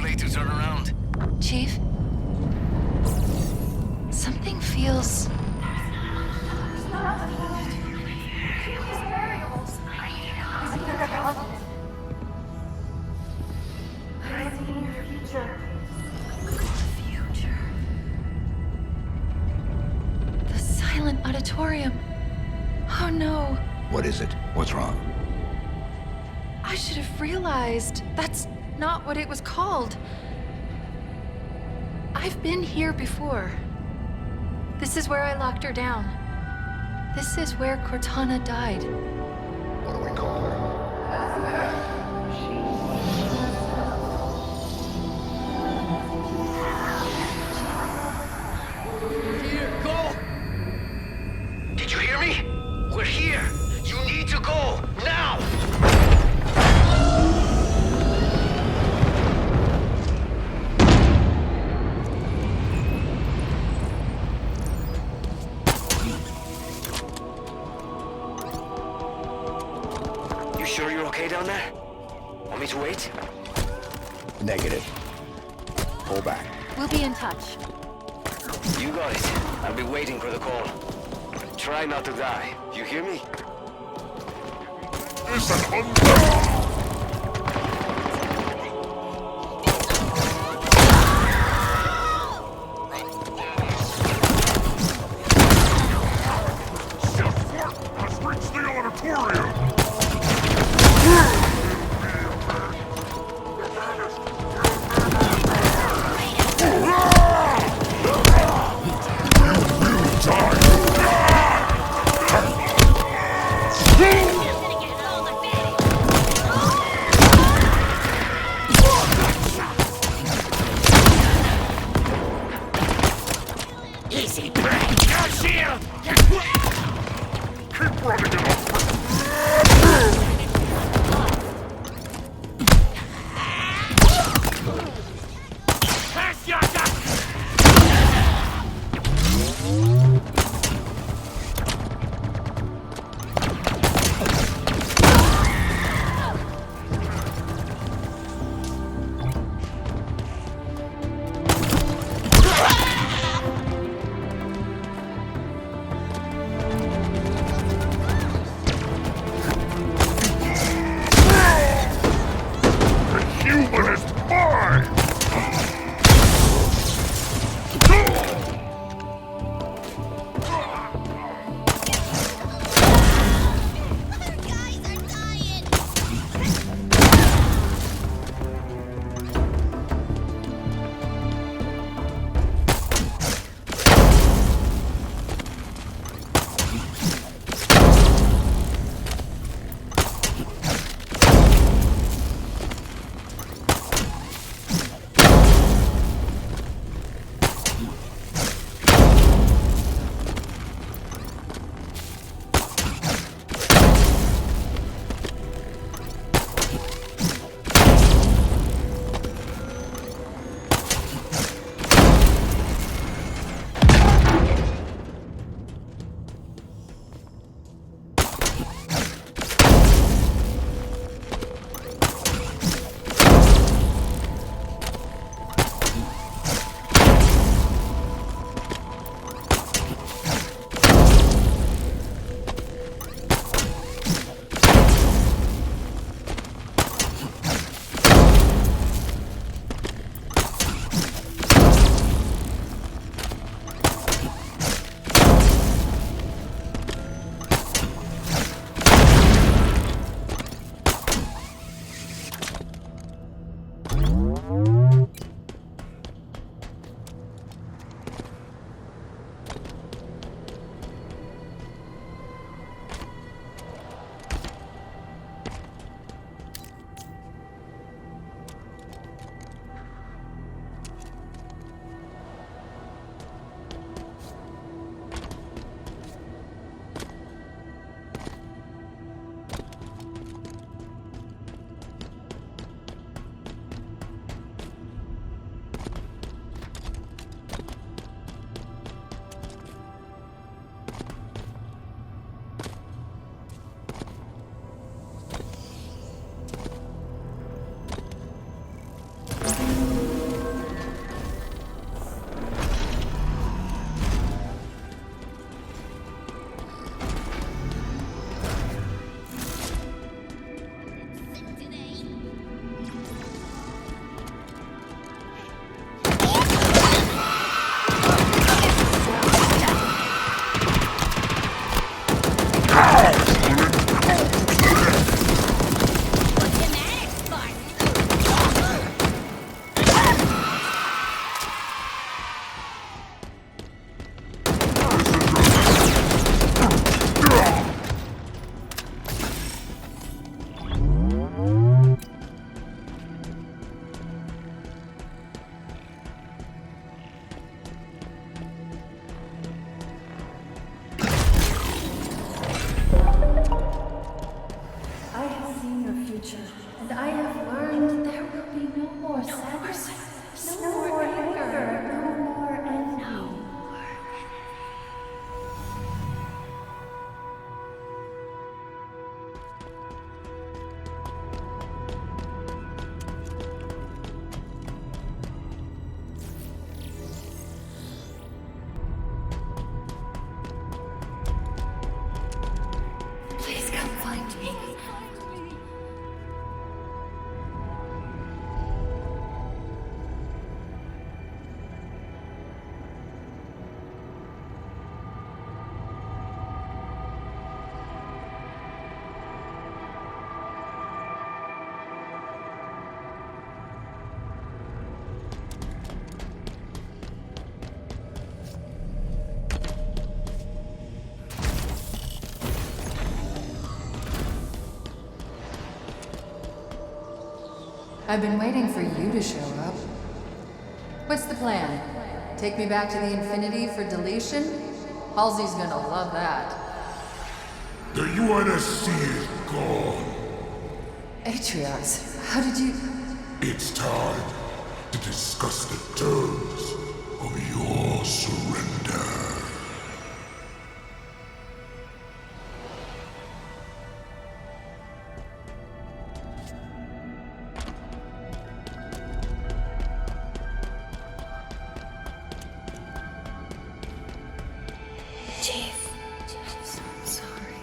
late to turn around. Chief? Something feels... The silent auditorium. Oh no. What is it? What's wrong? I should have realized. That's not what it was called. I've been here before. This is where I locked her down. This is where Cortana died. What do we call her? Here, go! Did you hear me? We're here. You need to go now. You sure you're okay down there? Want me to wait? Negative. Pull back. We'll be in touch. You got it. I'll be waiting for the call. Try not to die. You hear me? Has reached the Auditorium! Easy, break. Your shield! Keep running it up! Pass your gun! I've been waiting for you to show up. What's the plan? Take me back to the Infinity for deletion? Halsey's gonna love that. The UNSC is gone. Atriox, how did you... It's time to discuss the terms of your surrender. Chief. I'm sorry.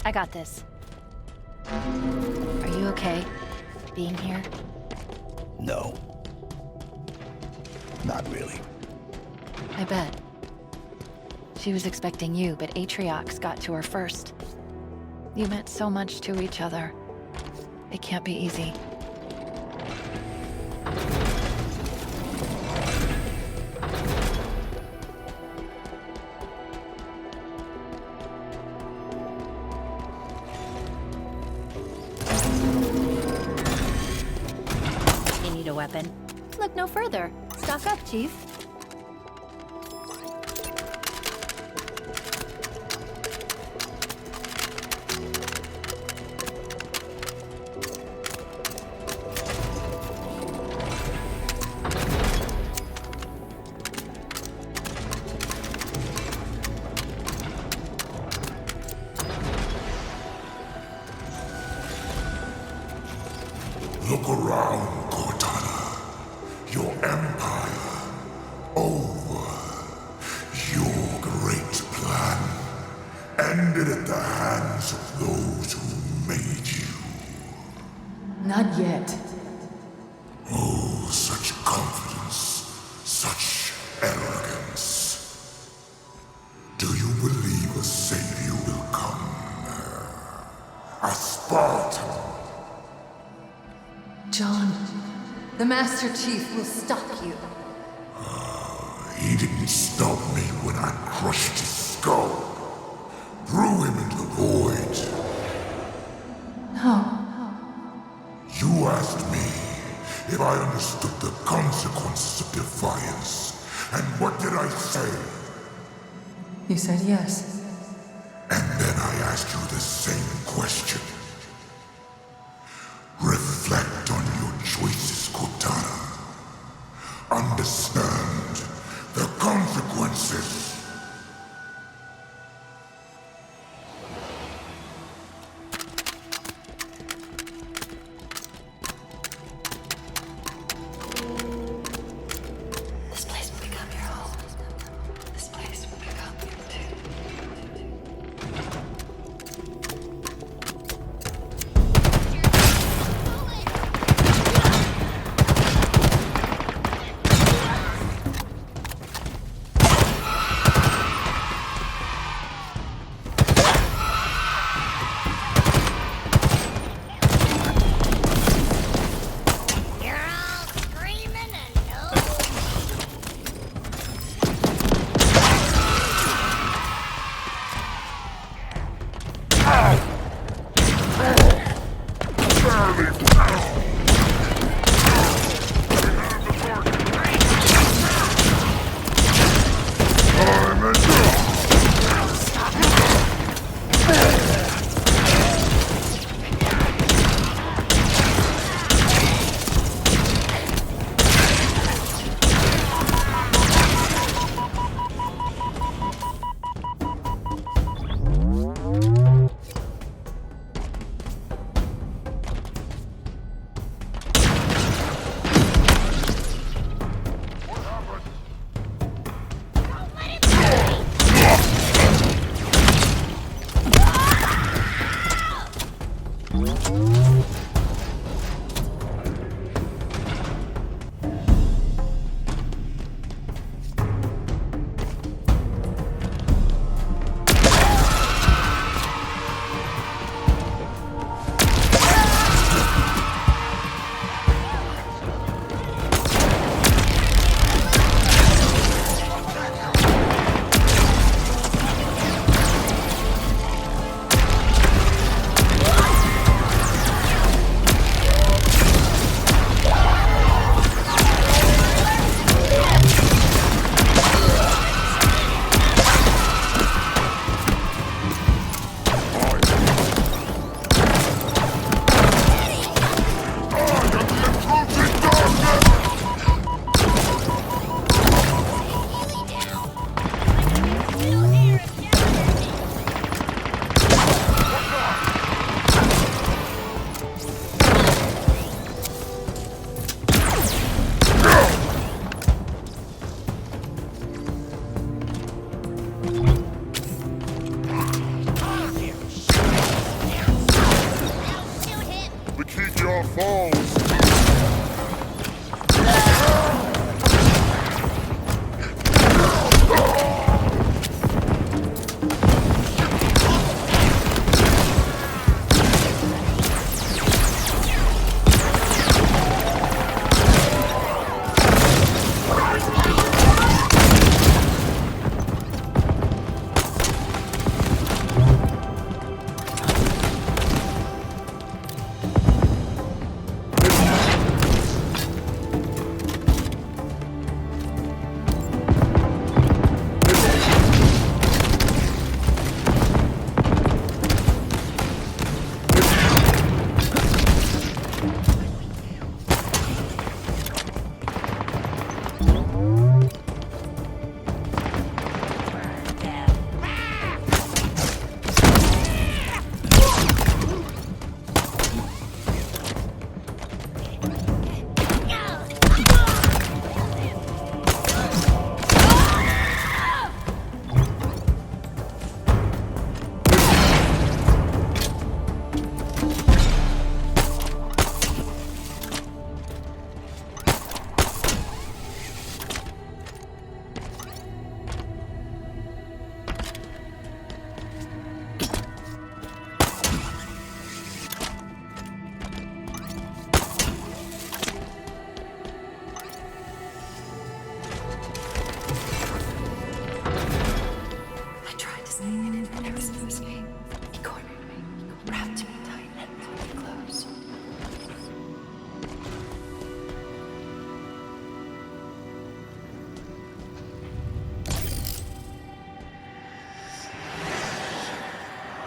I got this. Are you okay being here? No. Not really. I bet. She was expecting you, but Atriox got to her first. You meant so much to each other. It can't be easy. You need a weapon? Look no further. Stock up, Chief. Look around, Cortana. Your empire over. Your great plan ended at the hands of those who made you. Not yet. Oh, such confidence, such arrogance. Do you believe a savior will come? A Spartan? John, the Master Chief will stop you. He stopped me when I crushed his skull. Threw him into the void. No. You asked me if I understood the consequences of defiance. And what did I say? You said yes. And then I asked you the same question. Reflect on your choices, Cortana. Understand the consequences. This place will become your home. This place will become you too.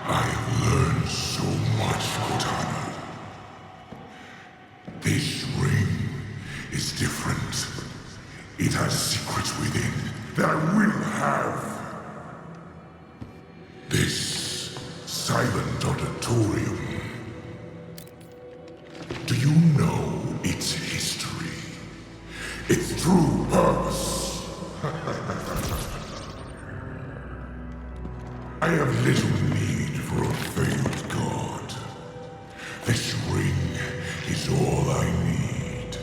I've learned so much, Cortana. This ring is different. It has secrets within that I will have. This silent auditorium. Do you know its history? Its true purpose? I have little need for a failed god. This ring is all I need.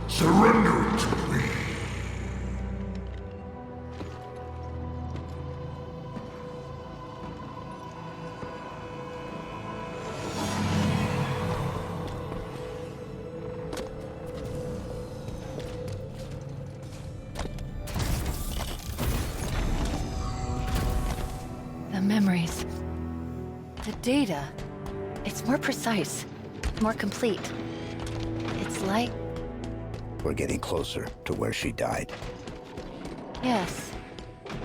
Surrender it to me. The memories. The data. It's more precise. More complete. It's like... We're getting closer to where she died. Yes.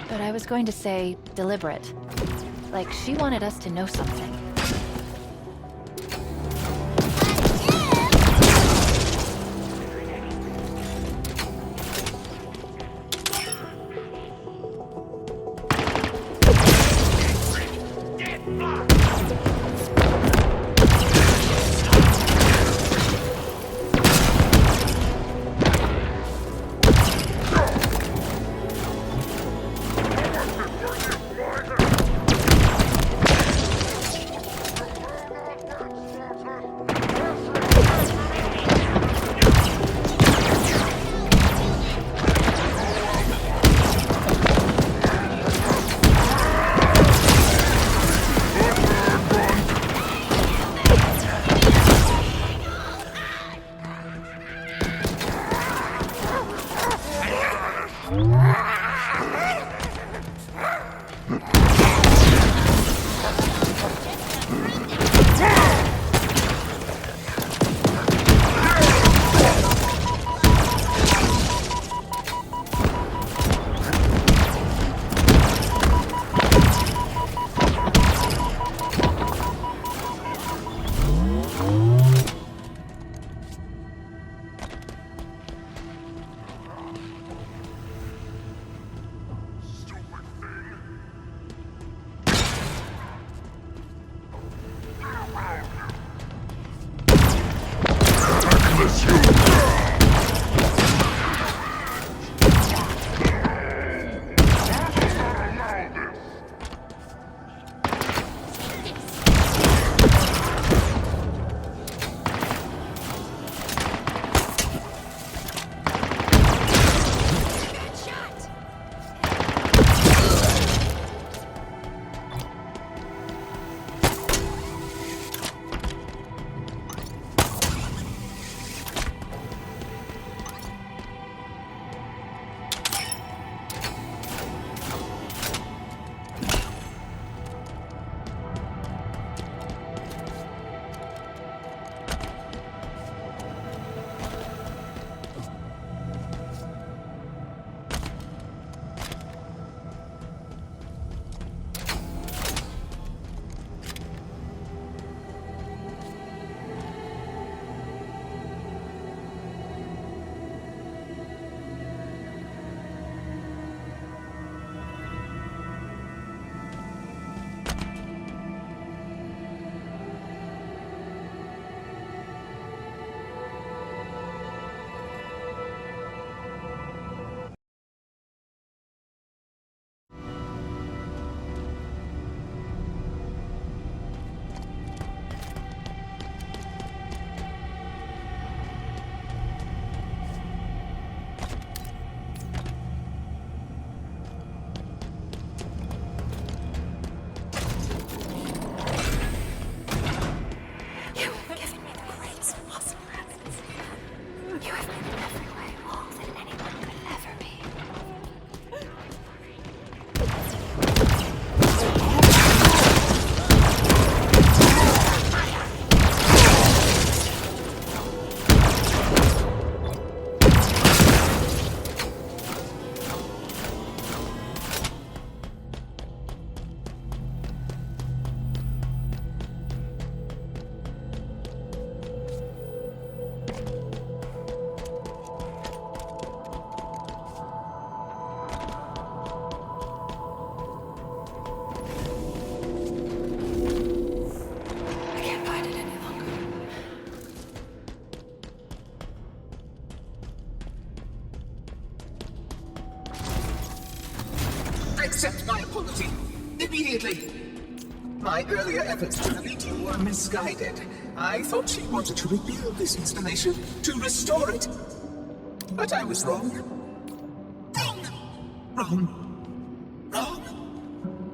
But I was going to say deliberate. Like she wanted us to know something. Accept my apology. Immediately. My earlier efforts to delete you were misguided. I thought she wanted to rebuild this installation, to restore it. But I was wrong. Wrong.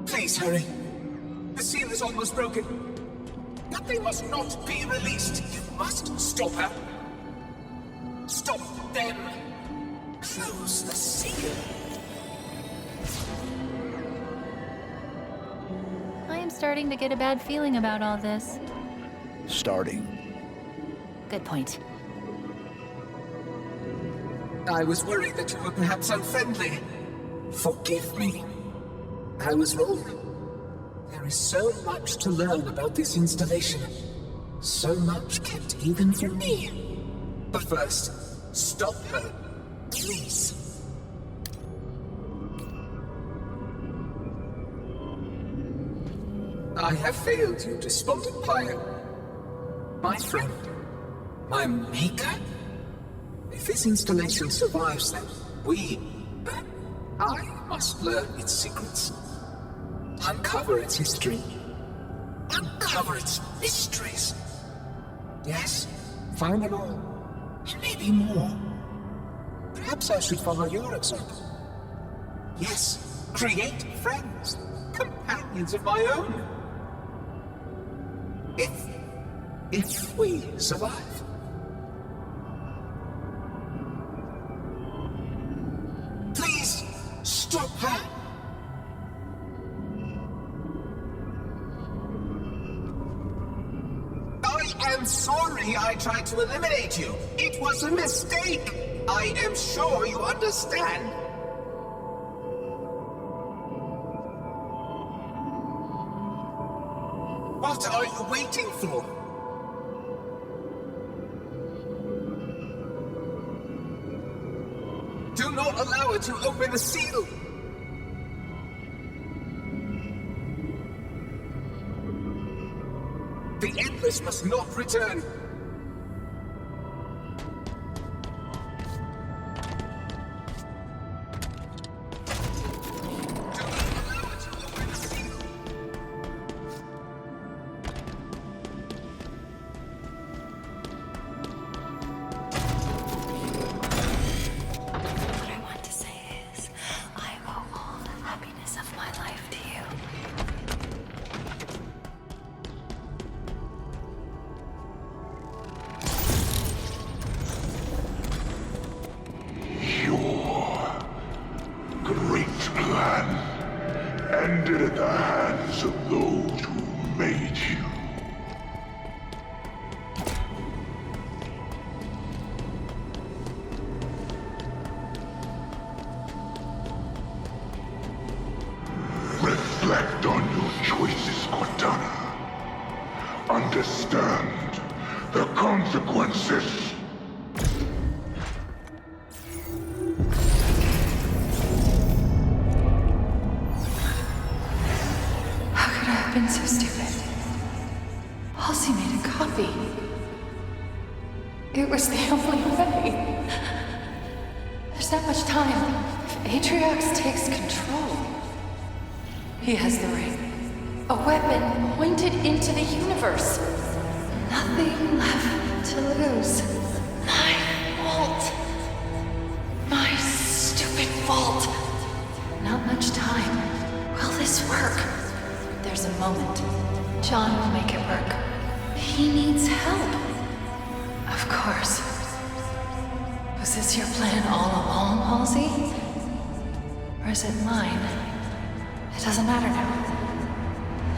Please hurry. The seal is almost broken. But they must not be released. You must stop her. Stop them. Close the seal. I am starting to get a bad feeling about all this. Starting. Good point. I was worried that you were perhaps unfriendly. Forgive me. I was wrong. There is so much to learn about this installation. So much kept hidden from me. But first, stop her, please. I have failed you, despondent pyre. My friend, my maker. If this installation survives, then I must learn its secrets. Uncover its history. Uncover its mysteries. Yes, find them all. And maybe more. Perhaps I should follow your example. Yes, create friends, companions of my own. If we survive. Please, stop her! I am sorry I tried to eliminate you. It was a mistake. I am sure you understand. What are you waiting for? Do not allow her to open the seal! The Empress must not return! Ended at the hands of those who made you. Reflect on your choices, Cortana. Understand the consequences. I've been so stupid. Halsey made a copy. It was the only way. There's not much time. If Atriox takes control, he has the ring. A weapon pointed into the universe. Nothing left to lose. My fault. My stupid fault. Not much time. Will this work? There's a moment. John will make it work. He needs help. Of course. Was this your plan all along, Halsey? Or is it mine? It doesn't matter now.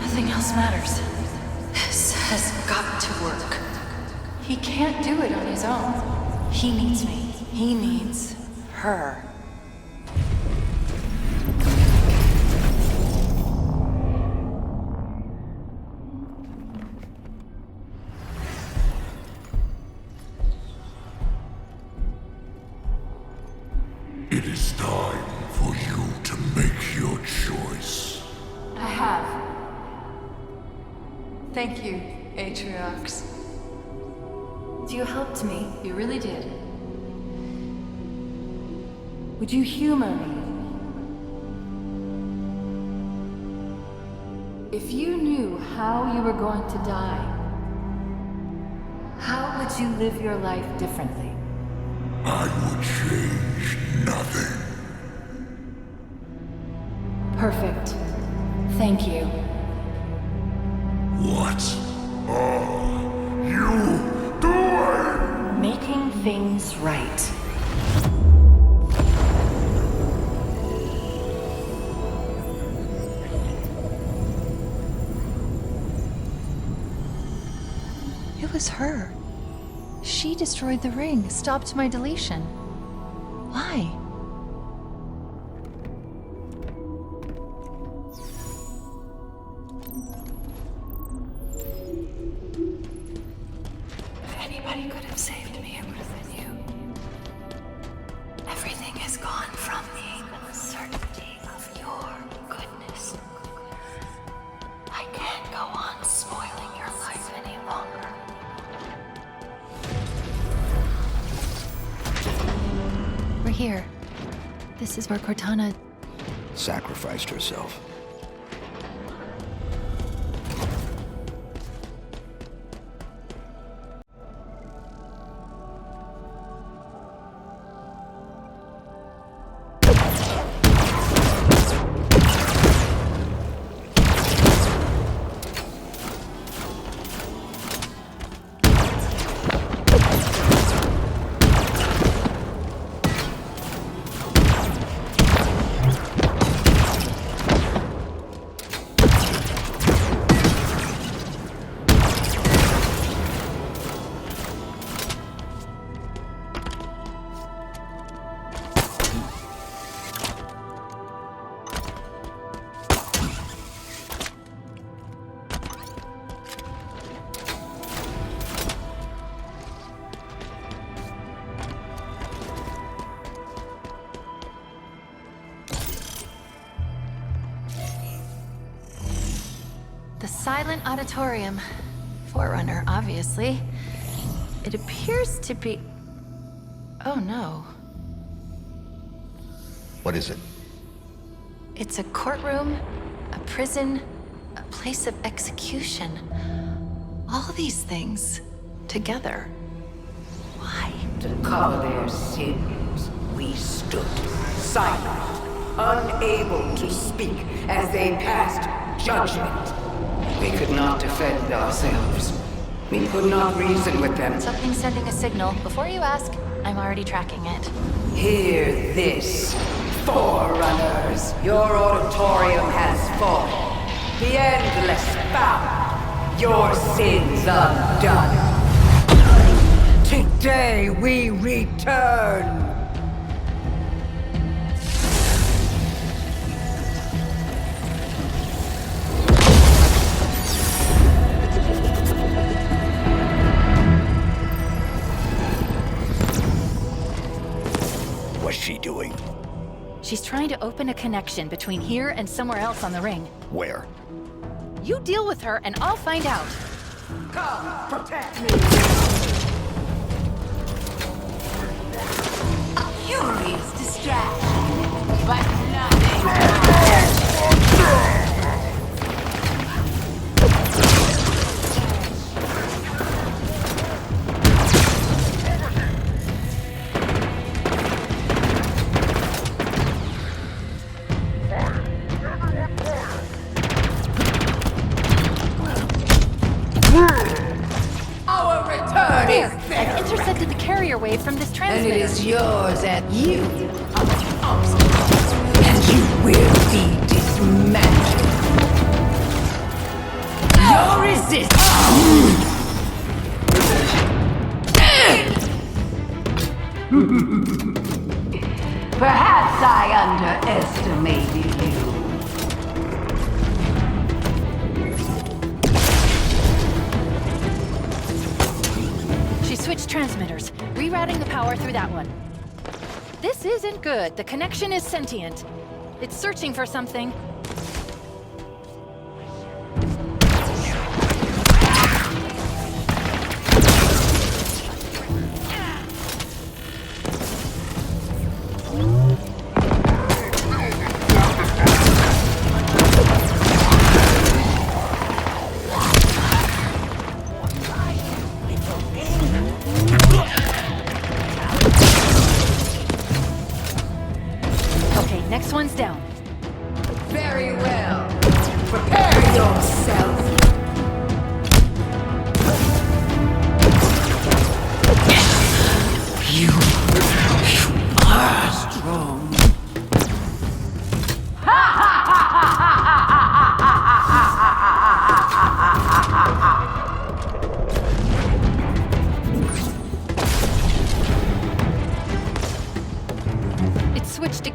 Nothing else matters. This has got to work. He can't do it on his own. He needs me. He needs her. It is time for you to make your choice. I have. Thank you, Atriox. You helped me. You really did. Would you humor me? If you knew how you were going to die, how would you live your life differently? I would change nothing. Perfect. Thank you. What are you doing? Making things right. It was her. She destroyed the ring, stopped my deletion. Why? If anybody could have saved me, it would have been you. Everything has gone from me. The certainty of your goodness. I can't go on spoiling your life any longer. We're here. This is where Cortana... Sacrificed herself. The silent auditorium. Forerunner, obviously. It appears to be... Oh no. What is it? It's a courtroom, a prison, a place of execution. All these things together. Why? To cover their sins, we stood silent, unable to speak as they passed judgment. We could not defend ourselves. We could not reason with them. Something's sending a signal. Before you ask, I'm already tracking it. Hear this, Forerunners. Your auditorium has fallen. The endless bound. Your sins undone. Today we return. What's she doing? She's trying to open a connection between here and somewhere else on the ring. Where? You deal with her and I'll find out. Come, protect me. A curious distraction, but nothing. Our return is there. I've intercepted the carrier wave from this And transmitter. it is yours at you. And you will be dismantled. Your resistance. Perhaps I underestimated you. She switched transmitters, rerouting the power through that one. This isn't good. The connection is sentient. It's searching for something.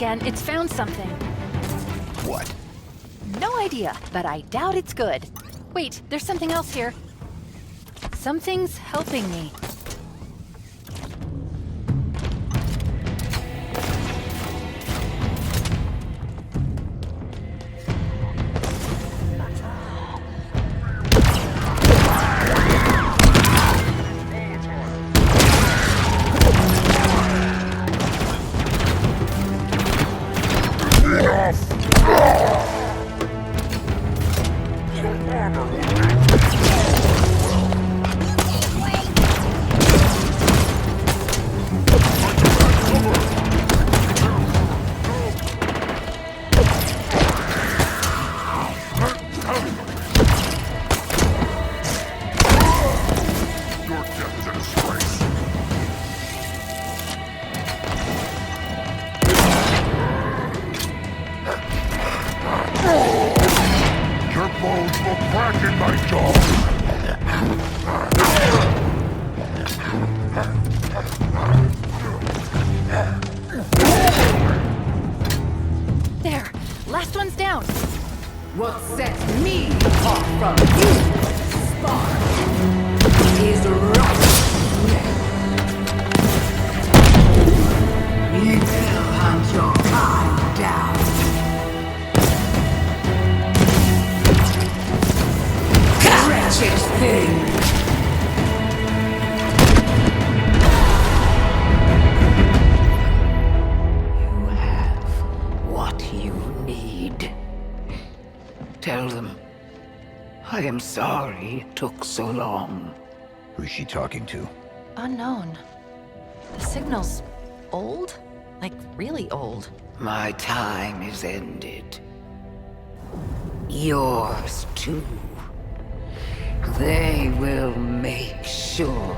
scan, it's found something. What? No idea, but I doubt it's good. Wait, there's something else here. Something's helping me. There, last one's down. What sets me apart from you, Spark, is right. You will hunt your kind down. Wretched thing! You have what you need. Tell them, I am sorry it took so long. Who's she talking to? Unknown. The signal's old? Like, really old. My time is ended. Yours too. They will make sure.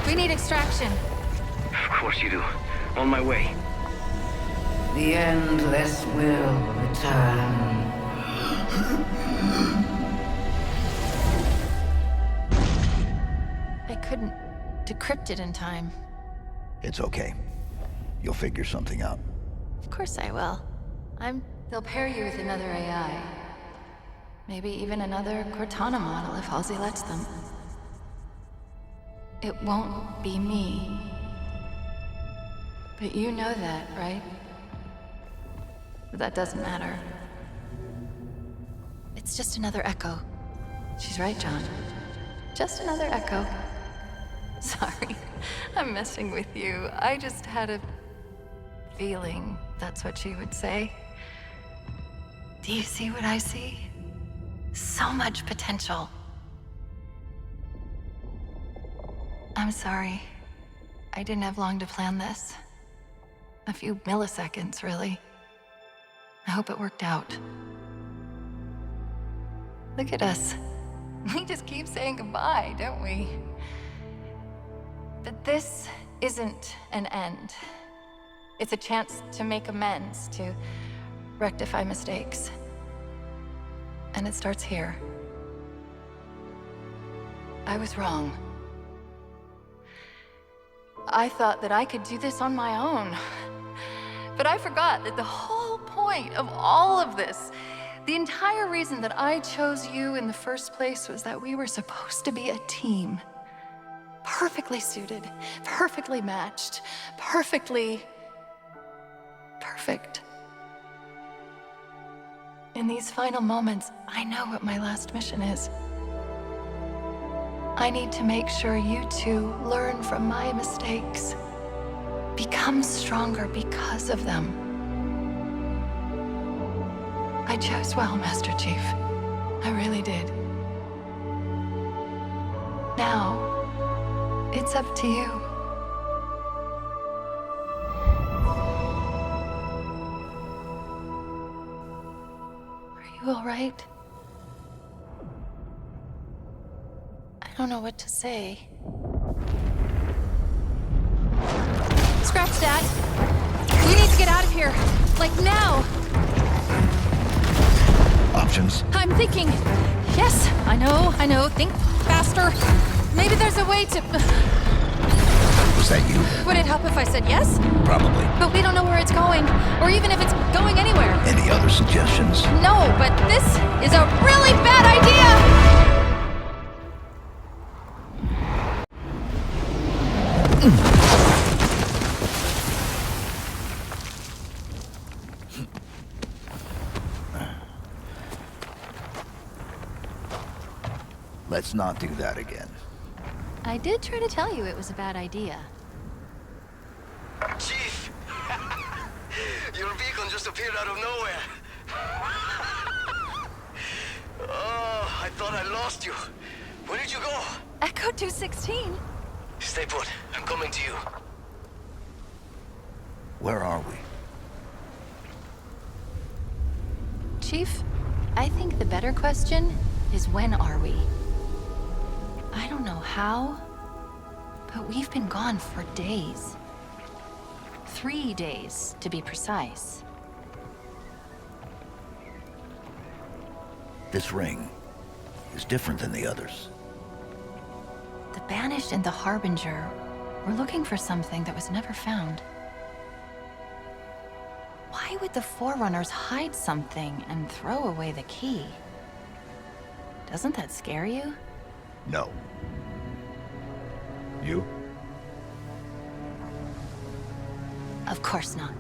We need extraction. Of course you do. On my way. The Endless will return. I couldn't decrypt it in time. It's okay. You'll figure something out. Of course I will. They'll pair you with another AI. Maybe even another Cortana model if Halsey lets them. It won't be me. But you know that, right? But that doesn't matter. It's just another echo. She's right, John. Just another echo. Sorry, I'm messing with you. I just had a feeling that's what she would say. Do you see what I see? So much potential. I'm sorry. I didn't have long to plan this. A few milliseconds, really. I hope it worked out. Look at us. We just keep saying goodbye, don't we? But this isn't an end. It's a chance to make amends, to rectify mistakes. And it starts here. I was wrong. I thought that I could do this on my own. But I forgot that the whole point of all of this, the entire reason that I chose you in the first place, was that we were supposed to be a team. Perfectly suited, perfectly matched, perfect. In these final moments, I know what my last mission is. I need to make sure you two learn from my mistakes. Become stronger because of them. I chose well, Master Chief. I really did. Now, it's up to you. Are you all right? I don't know what to say. Scratch that! We need to get out of here! Like now! Options? I'm thinking. Yes, I know. Think faster. Maybe there's a way to... Was that you? Would it help if I said yes? Probably. But we don't know where it's going, or even if it's going anywhere. Any other suggestions? No, but this is a really bad idea! Let's not do that again. I did try to tell you it was a bad idea. Chief! Your beacon just appeared out of nowhere. Oh, I thought I lost you. Where did you go? Echo 216? Stay put. I'm coming to you. Where are we? Chief, I think the better question is when are we? I don't know how, but we've been gone for days. 3 days, to be precise. This ring is different than the others. The Banished and the Harbinger were looking for something that was never found. Why would the Forerunners hide something and throw away the key? Doesn't that scare you? No. You? Of course not.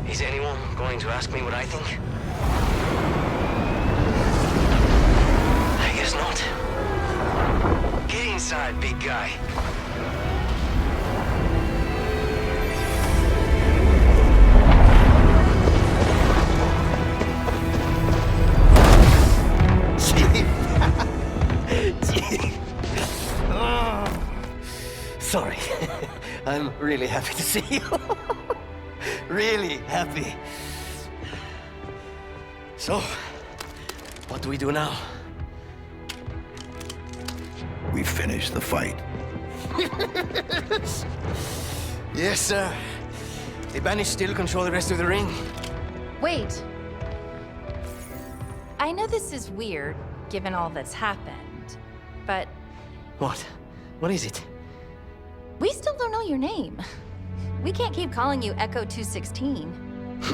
Is anyone going to ask me what I think? I guess not. Get inside, big guy. Sorry. I'm really happy to see you. Really happy. So, what do we do now? We finished the fight. Yes, sir. The Banished still control the rest of the ring. Wait. I know this is weird, given all that's happened, but What? What is it? we still don't know your name. We can't keep calling you Echo 216.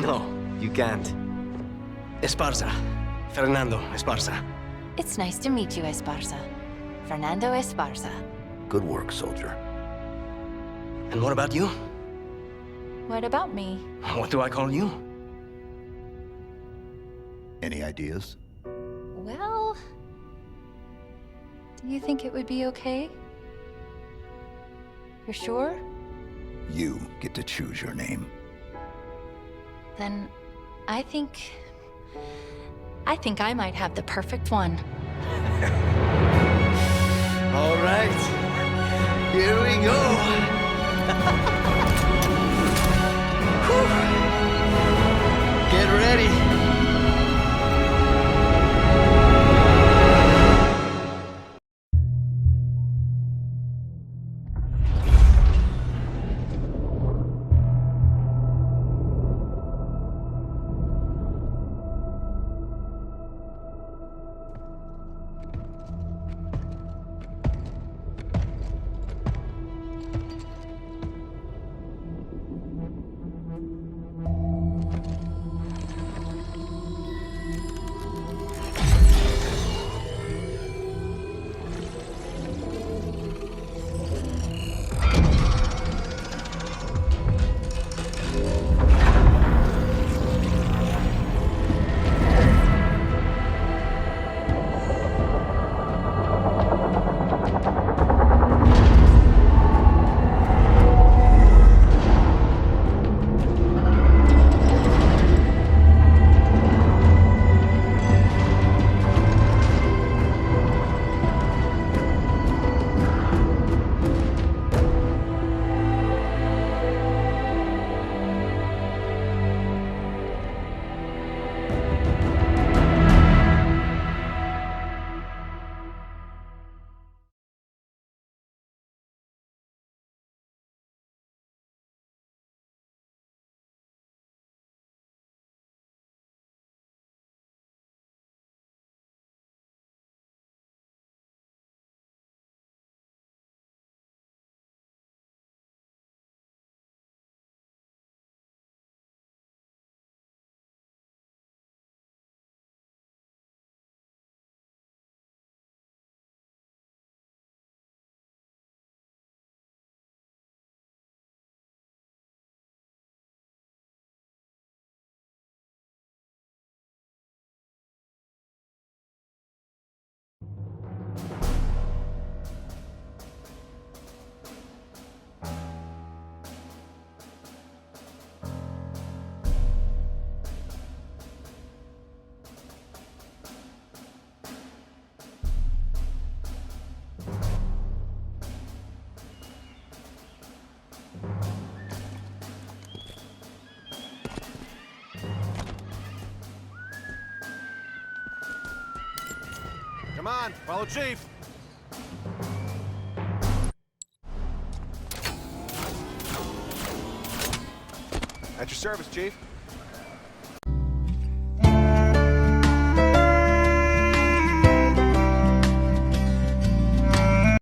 No, you can't. Esparza. Fernando Esparza. It's nice to meet you, Esparza. Fernando Esparza. Good work, soldier. And what about you? What about me? What do I call you? Any ideas? Well, do you think it would be okay? You're sure? You get to choose your name. Then I think I might have the perfect one. All right. Here we go. Whew. Get ready. on, follow Chief. At your service, Chief.